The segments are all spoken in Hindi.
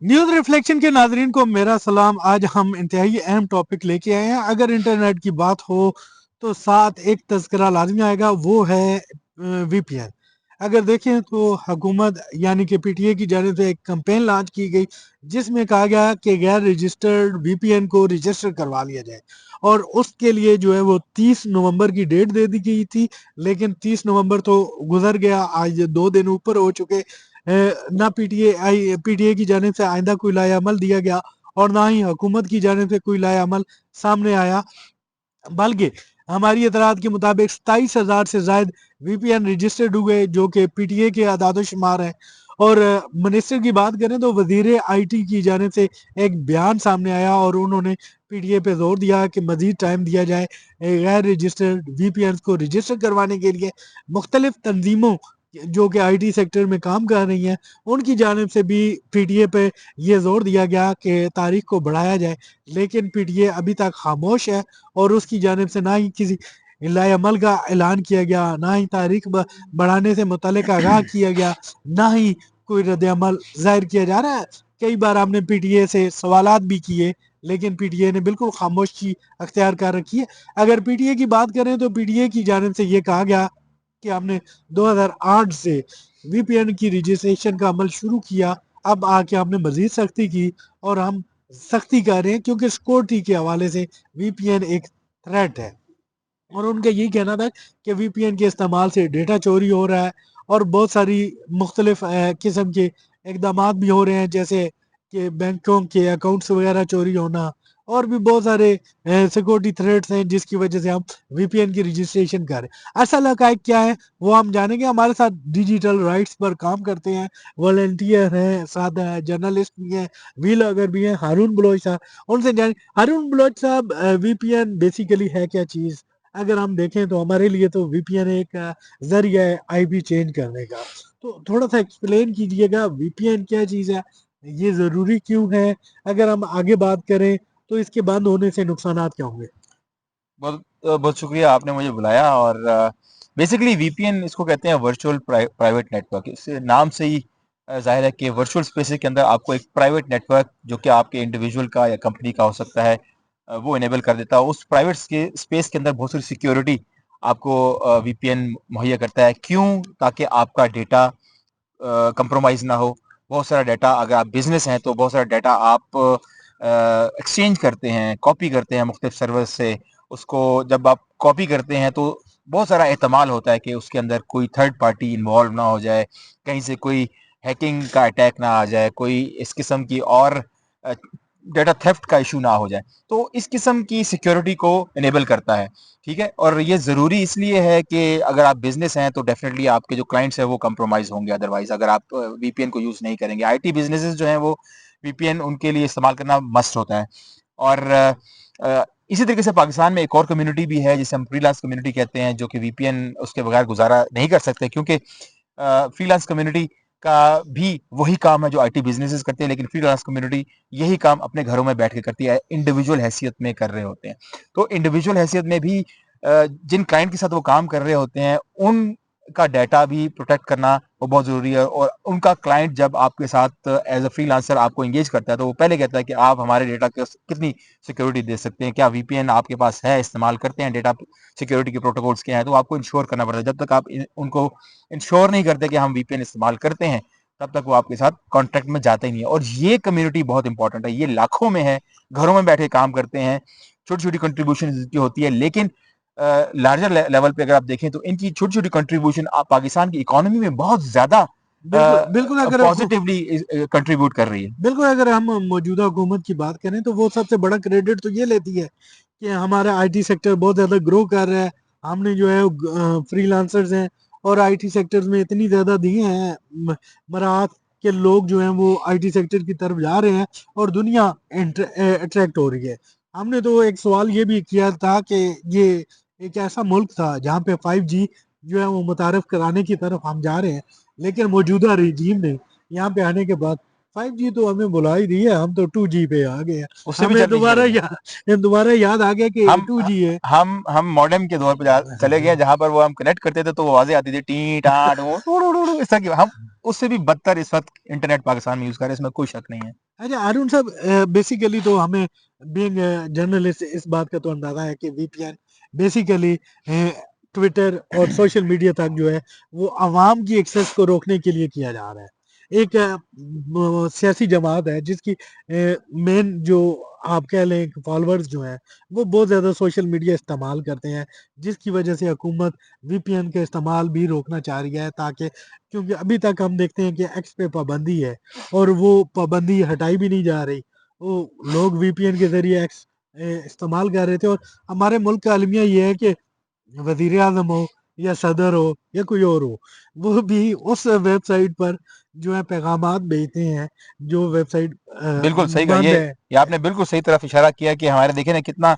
न्यूज रिफ्लेक्शन के नाजरीन को मेरा सलाम। आज हम इंतहाई अहम टॉपिक लेके आए हैं। अगर इंटरनेट की बात हो तो साथ एक तस्करा लाजमी आएगा, वो है वीपीएन। अगर देखें तो हुकूमत यानी कि पीटीए की जानिब से एक कैंपेन लॉन्च की गई जिसमें कहा गया कि गैर रजिस्टर्ड वीपीएन को रजिस्टर करवा लिया जाए, और उसके लिए जो है वो 30 नवंबर की डेट दे दी गई थी। लेकिन 30 नवंबर तो गुजर गया, आज 2 दिन ऊपर हो चुके। ना पीटीए की जानिब से आइंदा कोई लाएअमल दिया गया और ना ही हुकूमत की जानिब से कोई लाएअमल सामने आया। बल्कि हमारी इतलात के मुताबिक 27,000 से ज्यादा वीपीएन रजिस्टर्ड हुए, जो कि पीटीए के आदाद शुमार है। और मिनिस्टर की बात करें तो वजीर आईटी की जानिब से एक बयान सामने आया और उन्होंने पीटीए पे जोर दिया कि मजीद टाइम दिया जाए गैर रजिस्टर्ड वीपीएन को रजिस्टर करवाने के लिए। मुख्तलिफ तंजीमों जो कि आईटी सेक्टर में काम कर रही हैं, उनकी जानिब से भी पीटीए पे ये जोर दिया गया कि तारीख को बढ़ाया जाए। लेकिन पीटीए अभी तक खामोश है और उसकी जानिब से ना ही किसी लाएअमल का ऐलान किया गया, ना ही तारीख बढ़ाने से मुतल्लिक आगाह किया गया, ना ही कोई रद्द-ए-अमल ज़ाहिर किया जा रहा है। कई बार हमने पीटीए से सवालात भी किए, लेकिन पीटीए ने बिल्कुल खामोशी अख्तियार कर रखी है। अगर पीटीए की बात करें तो पीटीए की जानिब से ये कहा गया कि हमने 2008 से वीपीएन की रजिस्ट्रेशन का अमल शुरू किया। अब आके हमने मजीद सख्ती की और हम सख्ती कर रहे हैं क्योंकि सिक्योरिटी के हवाले से वीपीएन एक थ्रेट है। और उनका यही कहना था कि वीपीएन के इस्तेमाल से डेटा चोरी हो रहा है और बहुत सारी मुख्तलिफ किस्म के इकदाम भी हो रहे हैं, जैसे कि बैंकों के अकाउंट्स वगैरह चोरी होना और भी बहुत सारे सिक्योरिटी थ्रेट्स हैं जिसकी वजह से हम वीपीएन की रजिस्ट्रेशन कर रहे हैं। असल हकायक क्या है वो हम जानेंगे। हमारे साथ डिजिटल राइट्स पर काम करते हैं, वॉलंटियर हैं, साथ जर्नलिस्ट भी हैं, वीलॉगर भी हैं, हारून बलोच साहब। उनसे जाने, हारून बलोच साहब, वीपीएन बेसिकली है क्या चीज़? अगर हम देखें तो हमारे लिए तो वीपीएन एक जरिया है आईपी चेंज करने का। तो थोड़ा सा एक्सप्लेन कीजिएगा वीपीएन क्या चीज़ है, ये ज़रूरी क्यों है? अगर हम आगे बात करें तो इसके बंद होने से नुकसानात क्या होंगे? बहुत बहुत शुक्रिया आपने मुझे बुलाया। और बेसिकली वीपीएन इसको कहते हैं वर्चुअल प्राइवेट नेटवर्क। इससे नाम से ही जाहिर है कि वर्चुअल स्पेसेस के अंदर आपको एक प्राइवेट नेटवर्क जो कि आपके इंडिविजुअल का या कंपनी का हो सकता है, वो इनेबल कर देता है। उस प्राइवेट स्पेस के अंदर बहुत सारी सिक्योरिटी आपको वीपीएन मुहैया करता है। क्यों? ताकि आपका डेटा कंप्रोमाइज ना हो। बहुत सारा डाटा, अगर आप बिजनेस हैं तो बहुत सारा डाटा आप एक्सचेंज करते हैं, कॉपी करते हैं मुख्तलिफ सर्वर से। उसको जब आप कॉपी करते हैं तो बहुत सारा एहतमाल होता है कि उसके अंदर कोई थर्ड पार्टी इन्वॉल्व ना हो जाए, कहीं से कोई हैकिंग का अटैक ना आ जाए, कोई इस किस्म की और डेटा थेफ्ट का इशू ना हो जाए। तो इस किस्म की सिक्योरिटी को इनेबल करता है। ठीक है, और ये ज़रूरी इसलिए है कि अगर आप बिजनेस हैं तो डेफिनेटली आपके जो क्लाइंट्स हैं वो कंप्रोमाइज होंगे अदरवाइज, अगर आप वीपीएन को यूज़ नहीं करेंगे। आईटी बिजनेसेस जो हैं वो वीपीएन उनके लिए इस्तेमाल करना मस्ट होता है। और इसी तरीके से पाकिस्तान में एक और कम्युनिटी भी है जिसे हम फ्रीलांस कम्युनिटी कहते हैं, जो कि वीपीएन उसके बगैर गुजारा नहीं कर सकते, क्योंकि फ्रीलांस कम्युनिटी का भी वही काम है जो आईटी बिजनेसेस करते हैं, लेकिन फ्रीलांस कम्युनिटी यही काम अपने घरों में बैठ के करती है, इंडिविजुअल हैसियत में कर रहे होते हैं। तो इंडिविजुअल हैसियत में भी जिन क्लाइंट के साथ वो काम कर रहे होते हैं उनका डाटा भी प्रोटेक्ट करना वो बहुत ज़रूरी है। और उनका क्लाइंट जब आपके साथ एज अ फ्रीलांसर आपको एंगेज करता है तो वो पहले कहता है कि आप हमारे डेटा को कितनी सिक्योरिटी दे सकते हैं, क्या वीपीएन आपके पास है, इस्तेमाल करते हैं, डेटा सिक्योरिटी के प्रोटोकॉल्स क्या हैं। तो आपको इंश्योर करना पड़ता है। जब तक आप उनको इंश्योर नहीं करते कि हम वीपीएन इस्तेमाल करते हैं, तब तक वो आपके साथ कॉन्ट्रैक्ट में जाता ही नहीं है। और ये कम्युनिटी बहुत इंपॉर्टेंट है, ये लाखों में है, घरों में बैठे काम करते हैं, छोटी छोटी कंट्रीब्यूशन की होती है, लेकिन लार्जर लेवल पे अगर आप देखें तो इनकी छोटी छोटी कंट्रीब्यूशन पाकिस्तान की इकोनॉमी में बहुत ज्यादा बिल्कुल बिल्कुल। अगर पॉजिटिवली कंट्रीब्यूट कर रही है। बिल्कुल अगर हम मौजूदा हुकूमत की बात करें तो वो सबसे बड़ा क्रेडिट तो ये लेती है कि हमारा आईटी सेक्टर बहुत ज़्यादा ग्रो कर रहा है। हमने जो है फ्रीलांसर्स हैं और आईटी सेक्टर्स में इतनी ज़्यादा दिए हैं मराहत के लोग जो हैं वो आईटी सेक्टर की तरफ जा रहे हैं और दुनिया अट्रैक्ट हो रही है। हमने तो एक सवाल ये भी किया था कि ये एक ऐसा मुल्क था जहाँ पे 5G जो है वो मुतारफ कराने की तरफ हम जा रहे हैं, लेकिन मौजूदा रजीम ने यहाँ पे आने के बाद 5G तो हमें बुला ही दी है, हम तो 2G पे आ गए हैं। उससे भी हमें जल्दी चले गए। दोबारा याद आ गया कि हम 2G है। हम मॉडेम के दौर पे चले गए, जहां पर वो हम कनेक्ट करते थे तो वो आवाजें आती थी टी टाट वो टू टू टू टू, इस तरह की। हम उससे भी बदतर इस वक्त इंटरनेट पाकिस्तान में यूज कर रहे हैं, इसमें कोई शक नहीं है। अच्छा अरुण साहब, बेसिकली तो हमें बीइंग जर्नलिस्ट इस बात का तो अंदाजा है कि वीपीएन बेसिकली ट्विटर और सोशल मीडिया तक जो है वो आवाम की एक्सेस को रोकने के लिए किया जा रहा है। एक सियासी जमात है जिसकी मेन जो आप कह लें फॉलोअर्स जो हैं वो बहुत ज़्यादा सोशल मीडिया इस्तेमाल करते हैं, जिसकी वजह से हुकूमत वीपीएन का इस्तेमाल भी रोकना चाह रही है, ताकि क्योंकि अभी तक हम देखते हैं कि एक्स पे पाबंदी है और वो पाबंदी हटाई भी नहीं जा रही। वो लोग वीपीएन के ज़रिए एक्स इस्तेमाल कर रहे थे, और हमारे मुल्क का अलमिया ये है कि वज़ीर आज़म हो या सदर हो या कोई और हो, वो भी उस वेबसाइट पर जो है पैगामात भेजते हैं, जो वेबसाइट बिल्कुल सही कहा, बंद है। ये आपने बिल्कुल सही तरफ इशारा किया कि हमारे देखिए ना कितना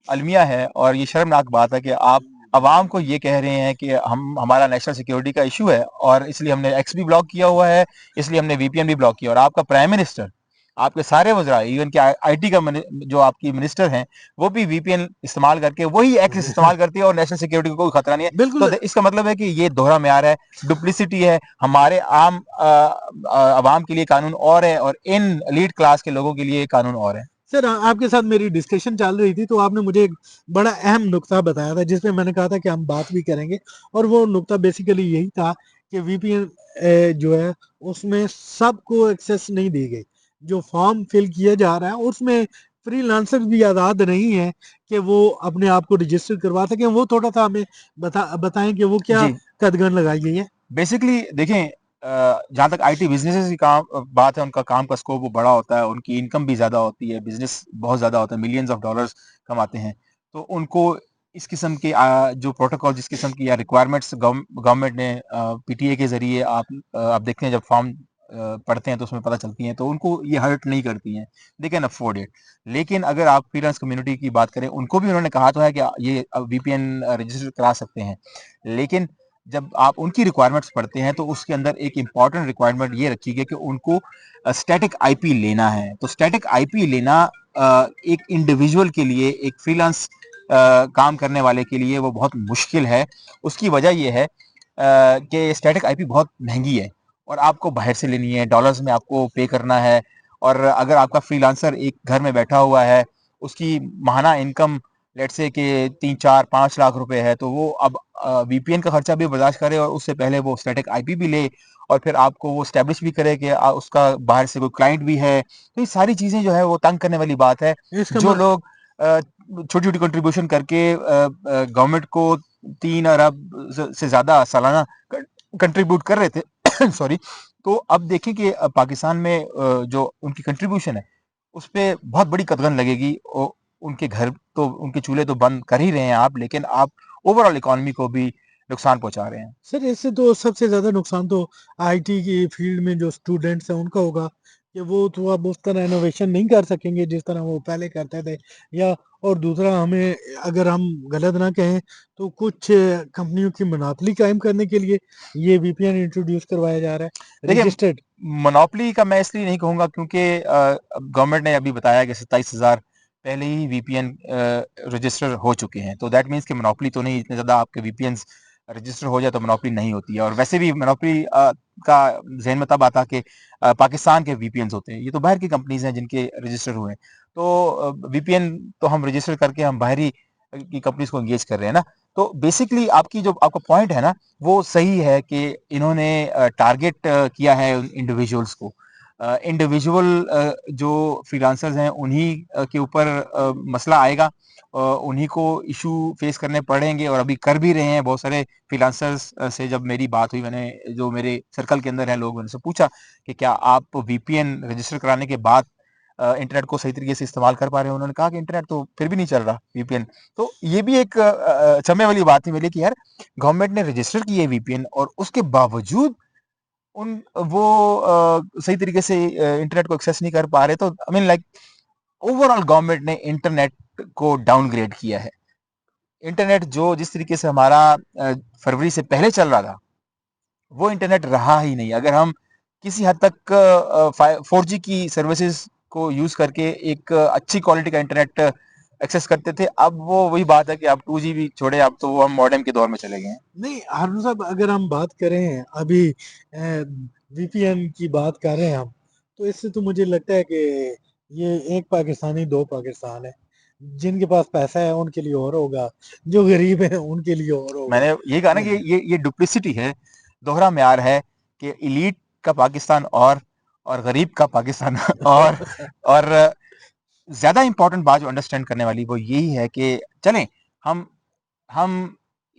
अलमिया है, और ये शर्मनाक बात है कि आप अवाम को ये कह रहे हैं कि हम हमारा नेशनल सिक्योरिटी का इशू है और इसलिए हमने एक्स भी ब्लॉक किया हुआ है, इसलिए हमने वीपीएन भी ब्लॉक किया, और आपका प्राइम मिनिस्टर, आपके सारे वज़रा, इवन कि आईटी का जो आपकी मिनिस्टर हैं, वो भी वीपीएन इस्तेमाल करके वही एक्स इस्तेमाल करती है और नेशनल सिक्योरिटी को कोई खतरा नहीं है। तो बिल्कुल। इसका मतलब है कि ये दोहरा म्यार है, डुप्लिसिटी है, हमारे आम अवाम के लिए कानून और है और इन एलीट क्लास के लोगों के लिए कानून और है। सर, आपके साथ मेरी डिस्कशन चल रही थी तो आपने मुझे एक बड़ा अहम नुक्ता बताया था जिसमें मैंने कहा था कि हम बात भी करेंगे, और वो नुक्ता बेसिकली यही था कि वीपीएन जो है उसमें सबको एक्सेस नहीं दी गई। जो फॉर्म फिल किया जा रहा है उसमें फ्रीलांसर भी आज़ाद नहीं है कि वो अपने आप को रजिस्टर करवा सकें। वो थोड़ा सा हमें बताएं कि वो क्या जी, कदगन लगाई गई है। बेसिकली देखें, जहाँ तक आईटी बिजनेसेस की काम बात है, उनका काम का स्कोप वो बड़ा होता है, उनकी इनकम भी ज़्यादा होती है, बिजनेस बहुत ज़्यादा होता है, मिलियंस ऑफ डॉलर्स कमाते हैं। तो उनको इस किस्म के जो प्रोटोकॉल, जिस किस्म की या रिक्वायरमेंट्स गवर्नमेंट ने पीटीए के ज़रिए आप देखते हैं, जब फॉर्म पढ़ते हैं तो उसमें पता चलती हैं, तो उनको ये हर्ट नहीं करती हैं, दे कैन अफोर्ड इट। लेकिन अगर आप फ्रीलांस कम्युनिटी की बात करें, उनको भी उन्होंने कहा तो है कि ये वीपीएन रजिस्टर करा सकते हैं, लेकिन जब आप उनकी रिक्वायरमेंट्स पढ़ते हैं तो उसके अंदर एक इम्पॉर्टेंट रिक्वायरमेंट ये रखी गई कि उनको स्टैटिक आईपी लेना है। तो स्टैटिक आईपी लेना एक इंडिविजुअल के लिए, एक फ्रीलांस काम करने वाले के लिए वो बहुत मुश्किल है। उसकी वजह ये है कि स्टैटिक आईपी बहुत महंगी है और आपको बाहर से लेनी है, डॉलर्स में आपको पे करना है। और अगर आपका फ्रीलांसर एक घर में बैठा हुआ है, उसकी माहाना इनकम लेट्स से कि 3 4 5 लाख रुपए है, तो वो अब वीपीएन का खर्चा भी बर्दाश्त करे और उससे पहले वो स्टैटिक आईपी भी ले, और फिर आपको वो स्टैब्लिश भी करे कि उसका बाहर से कोई क्लाइंट भी है। तो ये सारी चीजें जो है वो तंग करने वाली बात है। इसका जो लोग छोटी छोटी कंट्रीब्यूशन करके गवर्नमेंट को 3 अरब से ज्यादा सालाना कंट्रीब्यूट कर रहे थे सॉरी, तो अब देखिए कि पाकिस्तान में जो उनकी कंट्रीब्यूशन है उस पे बहुत बड़ी कदगन लगेगी। उनके घर तो, उनके चूल्हे तो बंद कर ही रहे हैं आप, लेकिन आप ओवरऑल इकोनॉमी को भी नुकसान पहुंचा रहे हैं। सर, इससे तो सबसे ज़्यादा नुकसान तो आईटी की फील्ड में जो स्टूडेंट्स हैं उनका होगा कि वो तो अब उस तरह इनोवेशन नहीं कर सकेंगे जिस तरह वो पहले करते थे। या और दूसरा, हमें अगर हम गलत ना कहें तो कुछ कंपनियों की मोनोपोली कायम करने के लिए ये वीपीएन इंट्रोड्यूस करवाया जा रहा है देखिए, रजिस्टर्ड। मोनोपोली का मैं इसलिए नहीं कहूंगा क्योंकि गवर्नमेंट ने अभी बताया कि 27,000 पहले ही वीपीएन रजिस्टर हो चुके हैं, तो दैट मीन्स कि मोनोपोली तो नहीं, इतने ज्यादा आपके वीपीएन रजिस्टर हो जाए तो मोनोपोली नहीं होती है। और वैसे भी मोनोपोली का जहन में तब आता कि पाकिस्तान के वीपीएन होते हैं, ये तो बाहर की कंपनीज हैं जिनके रजिस्टर हुए हैं। तो वीपीएन तो हम रजिस्टर करके हम बाहरी की कंपनीज को एंगेज कर रहे हैं ना। तो बेसिकली आपकी जो आपका पॉइंट है ना, वो सही है कि इन्होंने टारगेट किया है इंडिविजुअल्स को। इंडिविजुअल जो फ्रीलांसर्स हैं उन्हीं के ऊपर मसला आएगा, उन्हीं को इशू फेस करने पड़ेंगे, और अभी कर भी रहे हैं बहुत सारे फ्रीलांसर्स। से जब मेरी बात हुई, मैंने जो मेरे सर्कल के अंदर हैं लोग, उनसे पूछा कि क्या आप वीपीएन रजिस्टर कराने के बाद इंटरनेट को सही तरीके से इस्तेमाल कर पा रहे हैं। उन्होंने कहा कि इंटरनेट तो फिर भी नहीं चल रहा वीपीएन। तो ये भी एक अचंभे वाली बात थी मेरे लिए कि यार, गवर्नमेंट ने रजिस्टर किए वीपीएन और उसके बावजूद उन वो सही तरीके से इंटरनेट को एक्सेस नहीं कर पा रहे। तो I mean like, overall government ने इंटरनेट को डाउनग्रेड किया है। इंटरनेट जो जिस तरीके से हमारा फरवरी से पहले चल रहा था, वो इंटरनेट रहा ही नहीं। अगर हम किसी हद तक 4G की सर्विसेज को यूज करके एक अच्छी क्वालिटी का इंटरनेट एक्सेस करते थे, अब वो वही बात है कि अब 2G भी छोड़े, अब तो वो हम मॉडेम के दौर में चले गए हैं। नहीं हारून साहब, अगर हम बात करें अभी वीपीएन की बात कर रहे हैं हम, तो इससे तो मुझे लगता है कि ये एक पाकिस्तानी दो पाकिस्तान है। जिनके पास पैसा है उनके लिए और होगा, जो गरीब है उनके लिए और होगा। मैंने ये कहा ना कि ये ये डुप्लिसिटी है, दोहरा म्यार है कि इलीट का पाकिस्तान और गरीब का पाकिस्तान और ज्यादा इंपॉर्टेंट बात जो अंडरस्टैंड करने वाली वो यही है कि चलें हम हम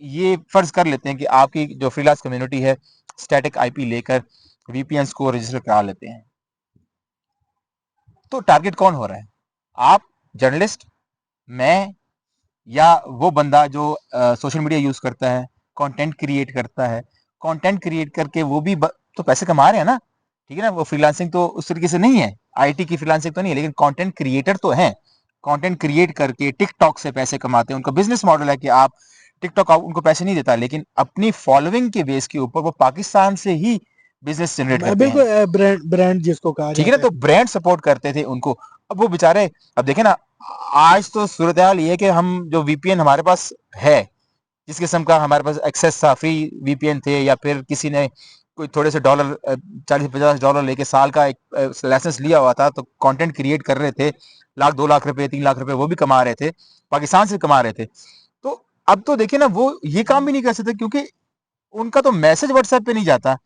ये फर्ज कर लेते हैं कि आपकी जो फ्रीलांस कम्युनिटी है स्टैटिक आईपी लेकर वीपीएन को रजिस्टर करा लेते हैं, तो टारगेट कौन हो रहा है? आप, जर्नलिस्ट, मैं, या वो बंदा जो सोशल मीडिया यूज करता है, कंटेंट क्रिएट करता है, कंटेंट क्रिएट करके वो भी तो पैसे कमा रहे हैं ना, ठीक है ना? वो फ्रीलांसिंग तो उस तरीके से नहीं है, आईटी की फ्रीलांसिंग तो नहीं है, लेकिन कंटेंट क्रिएटर तो है। कंटेंट क्रिएट करके टिकटॉक से पैसे कमाते हैं, उनका बिजनेस मॉडल है कि आप टिकटॉक उनको पैसे नहीं देता, लेकिन अपनी फॉलोइंग के बेस के ऊपर वो पाकिस्तान से ही बिजनेस जनरेट करते हैं, बिल्कुल ब्रांड ब्रांड जिसको कहा ठीक है ना? जाता है। तो ब्रांड सपोर्ट करते थे उनको। अब वो बेचारे, अब देखे ना, आज तो सूरत हाल ये है कि हम जो वीपीएन हमारे पास है, जिस किस्म का हमारे पास एक्सेस था, फ्री वीपीएन थे, या फिर किसी ने कोई थोड़े से डॉलर, 40-50 डॉलर लेके साल का एक लाइसेंस लिया हुआ था, तो कंटेंट क्रिएट कर रहे थे, लाख 2 लाख रुपए 3 लाख रुपए वो भी कमा रहे थे, पाकिस्तान से कमा रहे थे। तो अब तो देखिए ना, वो ये काम भी नहीं कर सकते क्योंकि उनका तो मैसेज व्हाट्सएप पे नहीं जाता,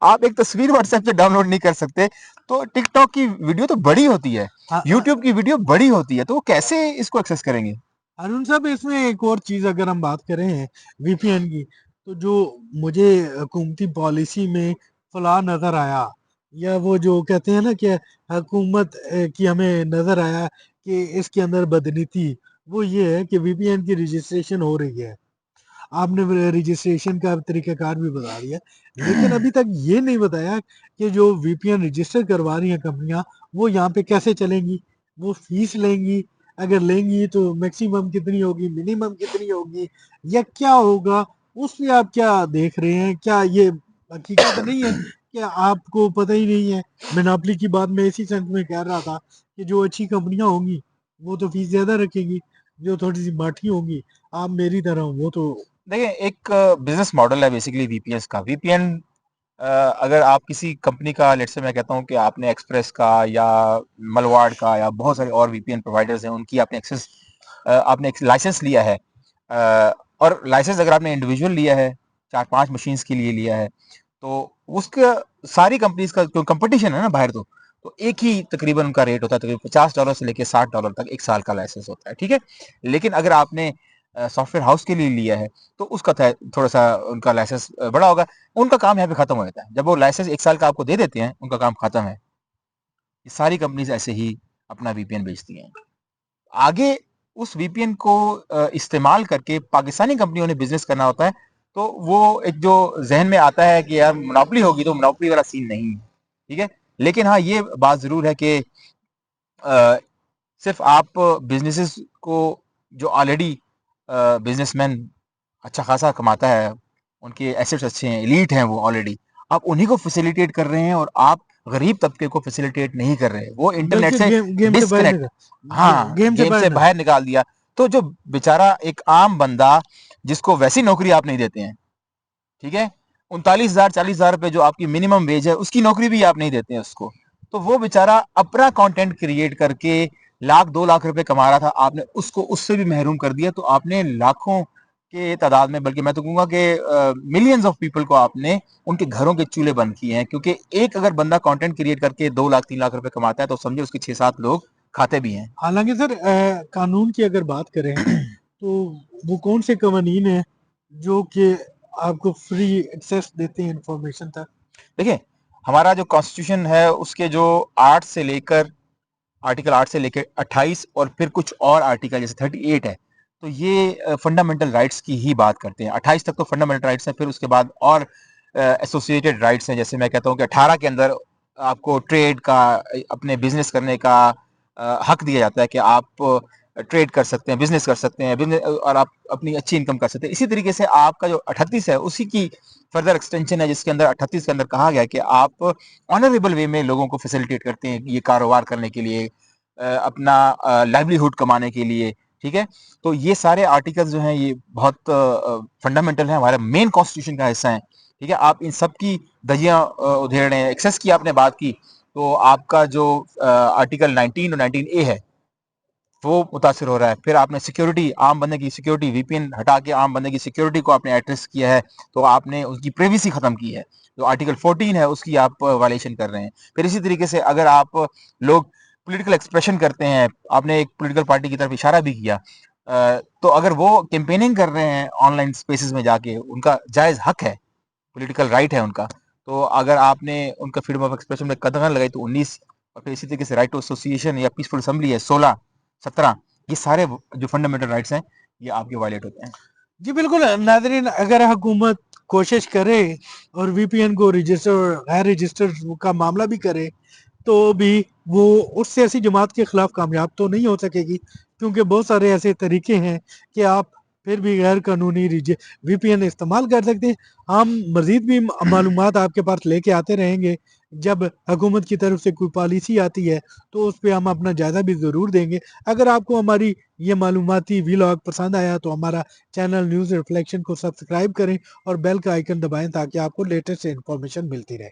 आप एक तस्वीर व्हाट्सएप पे डाउनलोड नहीं कर सकते, तो टिकटॉक की वीडियो तो बड़ी होती है, यूट्यूब की वीडियो बड़ी होती है, तो वो कैसे इसको एक्सेस करेंगे? अरुण साहब, इसमें एक और चीज अगर हम बात करें वीपीएन की, तो जो मुझे हुकूमती पॉलिसी में फला नजर आया, या वो जो कहते हैं ना कि हुकूमत की हमें नजर आया कि इसके अंदर बदनीति, वो ये है कि वीपीएन की रजिस्ट्रेशन हो रही है। आपने रजिस्ट्रेशन का तरीकाकार भी बता दिया, लेकिन अभी तक ये नहीं बताया कि जो वीपीएन रजिस्टर करवा रही हैं कंपनियां, वो यहाँ पे कैसे चलेंगी, वो फीस लेंगी, अगर लेंगी तो मैक्सिमम कितनी होगी, मिनिमम कितनी होगी, या क्या होगा, उस पे आप क्या देख रहे हैं? क्या ये हकीकत नहीं है कि आपको पता ही नहीं है? मोनोपोली की बात मैं इसी सेंस में कह रहा था कि जो अच्छी कंपनियां होंगी वो तो फीस ज्यादा रखेंगी, जो थोड़ी सी माठी होंगी, आप मेरी तरह, वो तो देखिए, एक बिजनेस मॉडल है बेसिकली वीपीएन का। वीपीएन, अगर आप किसी कंपनी का, लेट्स से मैं कहता हूँ कि आपने एक्सप्रेस का या मलवाड़ का या बहुत सारे और वीपीएन प्रोवाइडर्स हैं, उनकी आपने एक्सेस, आपने एक लाइसेंस लिया है, और लाइसेंस अगर आपने इंडिविजुअल लिया है, 4-5 मशीन्स के लिए लिया है, तो उसका सारी कंपनीज का जो कंपटीशन है ना बाहर, तो एक ही तकरीबन उनका रेट होता है, तकरीबन $50 से लेके $60 तक एक साल का लाइसेंस होता है, ठीक है? लेकिन अगर आपने सॉफ्टवेयर हाउस के लिए लिया है, तो उसका थोड़ा सा उनका लाइसेंस बड़ा होगा, उनका काम यहाँ पे खत्म हो जाता है। जब वो लाइसेंस एक साल का आपको दे देते हैं, उनका काम खत्म है। ये सारी कंपनीज ऐसे ही अपना वीपीएन बेचती हैं। आगे उस वीपीएन को इस्तेमाल करके पाकिस्तानी कंपनियों ने बिजनेस करना होता है, तो वो एक जो जहन में आता है कि यार मोनोपोली होगी, तो मोनोपोली वाला सीन नहीं है, ठीक है? लेकिन हाँ, ये बात जरूर है कि सिर्फ आप बिजनेसेस को, जो ऑलरेडी बिजनेसमैन अच्छा खासा कमाता है, उनके एसेट्स अच्छे हैं, एलीट हैं वो ऑलरेडी, आप उन्हीं को फैसिलिटेट कर रहे हैं और आप गरीब तबके को फैसिलिटेट नहीं कर रहे हैं। वो इंटरनेट बल्कि से गेम गेम से बाहर डिस्कनेक्ट, हाँ, गेम से गेम बाहर से ना। बाहर निकाल दिया। तो जो बेचारा एक आम बंदा, जिसको वैसी नौकरी आप नहीं देते हैं, ठीक है, 39,000 40,000 रुपए जो आपकी मिनिमम वेज है, उसकी नौकरी भी आप नहीं देते हैं उसको, तो वो बेचारा अपना कंटेंट क्रिएट करके लाख 2 लाख रुपए कमा रहा था, आपने उसको उससे भी महरूम कर दिया। तो आपने लाखों के तादाद में, बल्कि मैं तो कहूंगा कि मिलियंस ऑफ पीपल को आपने उनके घरों के चूल्हे बंद किए हैं, क्योंकि एक अगर बंदा कंटेंट क्रिएट करके 2 लाख 3 लाख रुपए कमाता है, तो समझे उसके 6-7 लोग खाते भी हैं। हालांकि सर, कानून की अगर बात करें तो वो कौन से कानून हैं जो कि आपको फ्री एक्सेस देते हैं इंफॉर्मेशन तक? देखिए, हमारा जो कॉन्स्टिट्यूशन है उसके जो 8 से लेकर आर्टिकल 8 से लेकर 28 और फिर कुछ और आर्टिकल जैसे 38 है, तो ये फंडामेंटल राइट्स की ही बात करते हैं। 28 तक तो फंडामेंटल राइट्स हैं, फिर उसके बाद और एसोसिएटेड राइट्स हैं। जैसे मैं कहता हूँ कि 18 के अंदर आपको ट्रेड का, अपने बिजनेस करने का हक दिया जाता है कि आप ट्रेड कर सकते हैं, बिजनेस कर सकते हैं, बिजनेस, और आप अपनी अच्छी इनकम कर सकते हैं। इसी तरीके से आपका जो 38 है, उसी की फर्दर एक्सटेंशन है, जिसके अंदर 38 के अंदर कहा गया है कि आप ऑनरेबल वे में लोगों को फैसिलिटेट करते हैं ये कारोबार करने के लिए, अपना लाइवलीहुड कमाने के लिए, ठीक है? तो ये सारे आर्टिकल्स जो हैं, ये बहुत फंडामेंटल हैं, हमारे मेन कॉन्स्टिट्यूशन का हिस्सा है, ठीक है? आप इन सब की धज्जियां उधेड़ रहे हैं। एक्सेस की आपने बात की, तो आपका जो आर्टिकल 19 और 19A है वो मुतासिर हो रहा है। फिर आपने सिक्योरिटी, आम बंदे की सिक्योरिटी, वीपीएन हटा के आम बंदे की सिक्योरिटी को आपने एड्रेस किया है, तो आपने उसकी प्राइवेसी खत्म की है। जो आर्टिकल 14 है उसकी आप वायलेशन कर रहे हैं। फिर इसी तरीके से अगर आप लोग पॉलिटिकल एक्सप्रेशन करते हैं, आपने एक पॉलिटिकल पार्टी की तरफ इशारा भी किया, तो अगर वो कैंपेनिंग कर रहे हैं ऑनलाइन स्पेसेस में जाके, उनका जायज हक है, पॉलिटिकल राइट है उनका। तो अगर आपने उनका फ्रीडम ऑफ एक्सप्रेशन में कदम लगाई तो 19, और फिर इसी तरीके से राइट टू एसोसिएशन या पीसफुल असेंबली है 16, 17, ये सारे जो फंडामेंटल राइट्स हैं ये आपके वायलेट होते हैं। जी बिल्कुल नाजरीन, अगर हुकूमत कोशिश करे और वीपीएन को रजिस्टर और गैर रजिस्टर का मामला भी करे तो भी वो उस सियासी जमात के खिलाफ कामयाब तो नहीं हो सकेगी, क्योंकि बहुत सारे ऐसे तरीके हैं कि आप फिर भी गैर कानूनी वीपीएन इस्तेमाल कर सकते हैं। हम मजीद भी मालूमात आपके पास लेके आते रहेंगे। जब हुकूमत की तरफ से कोई पॉलिसी आती है तो उस पर हम अपना जायजा भी ज़रूर देंगे। अगर आपको हमारी ये मालूमाती वीलॉग पसंद आया तो हमारा चैनल न्यूज़ रिफ्लेक्शन को सब्सक्राइब करें और बेल का आइकन दबाएं ताकि आपको लेटेस्ट इन्फॉर्मेशन मिलती रहे।